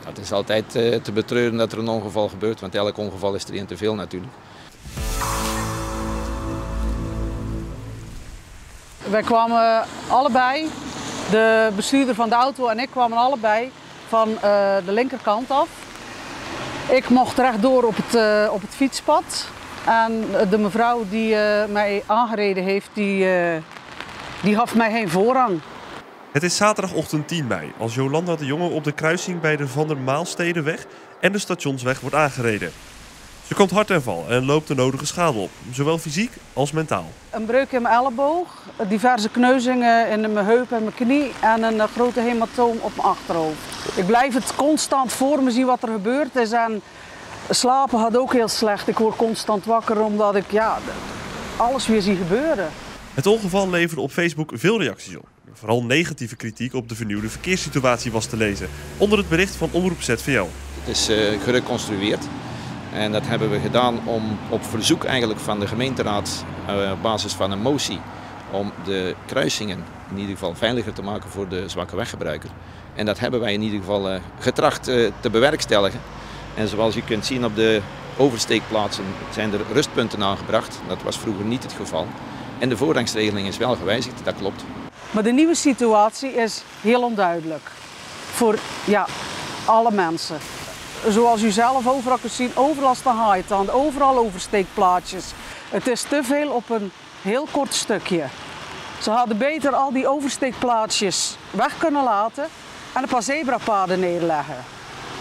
Het is altijd te betreuren dat er een ongeval gebeurt, want elk ongeval is er één te veel natuurlijk. Wij kwamen allebei, de bestuurder van de auto en ik kwamen allebei van de linkerkant af. Ik mocht rechtdoor op het fietspad en de mevrouw die mij aangereden heeft, die gaf mij geen voorrang. Het is zaterdagochtend 10 mei als Jolanda de Jonge op de kruising bij de Van der Maalstedenweg en de Stationsweg wordt aangereden. Ze komt hard ten val en loopt de nodige schade op, zowel fysiek als mentaal. Een breuk in mijn elleboog, diverse kneuzingen in mijn heup en mijn knie en een grote hematoom op mijn achterhoofd. Ik blijf het constant voor me zien wat er gebeurd is en slapen gaat ook heel slecht. Ik word constant wakker omdat ik alles weer zie gebeuren. Het ongeval leverde op Facebook veel reacties op. Vooral negatieve kritiek op de vernieuwde verkeerssituatie was te lezen, onder het bericht van Omroep ZVL. Het is gereconstrueerd en dat hebben we gedaan om op verzoek eigenlijk van de gemeenteraad op basis van een motie om de kruisingen in ieder geval veiliger te maken voor de zwakke weggebruiker. En dat hebben wij in ieder geval getracht te bewerkstelligen. En zoals u kunt zien op de oversteekplaatsen zijn er rustpunten aangebracht. Dat was vroeger niet het geval. En de voorrangsregeling is wel gewijzigd, dat klopt. Maar de nieuwe situatie is heel onduidelijk voor alle mensen. Zoals u zelf overal kunt zien, overal staan haaitanden, overal oversteekplaatjes. Het is te veel op een heel kort stukje. Ze hadden beter al die oversteekplaatsjes weg kunnen laten en een paar zebrapaden neerleggen.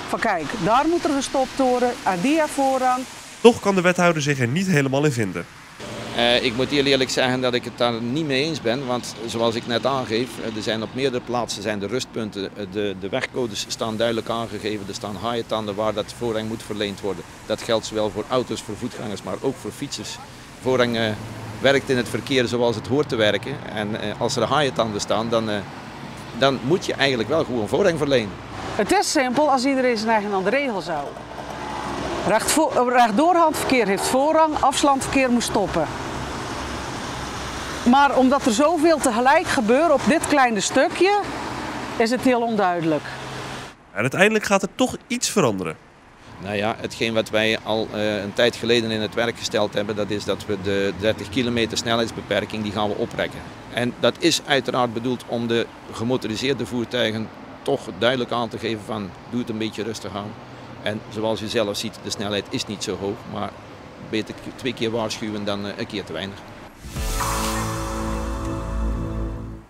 Van kijk, daar moet er gestopt worden en die heeft voorrang. Toch kan de wethouder zich er niet helemaal in vinden. Ik moet heel eerlijk zeggen dat ik het daar niet mee eens ben, want zoals ik net aangeef, er zijn op meerdere plaatsen zijn de rustpunten, de wegcodes staan duidelijk aangegeven, er staan haaientanden waar dat voorrang moet verleend worden. Dat geldt zowel voor auto's, voor voetgangers, maar ook voor fietsers. Voorrang werkt in het verkeer zoals het hoort te werken en als er haaientanden staan, dan moet je eigenlijk wel gewoon voorrang verlenen. Het is simpel als iedereen zijn eigen aan de regels houdt. Rechtdoorhandverkeer heeft voorrang, afslandverkeer moet stoppen. Maar omdat er zoveel tegelijk gebeurt op dit kleine stukje, is het heel onduidelijk. En uiteindelijk gaat er toch iets veranderen. Nou ja, hetgeen wat wij al een tijd geleden in het werk gesteld hebben, dat is dat we de 30 kilometer snelheidsbeperking, die gaan we oprekken. En dat is uiteraard bedoeld om de gemotoriseerde voertuigen toch duidelijk aan te geven van doe het een beetje rustig aan. En zoals u zelf ziet, de snelheid is niet zo hoog, maar beter 2 keer waarschuwen dan een keer te weinig.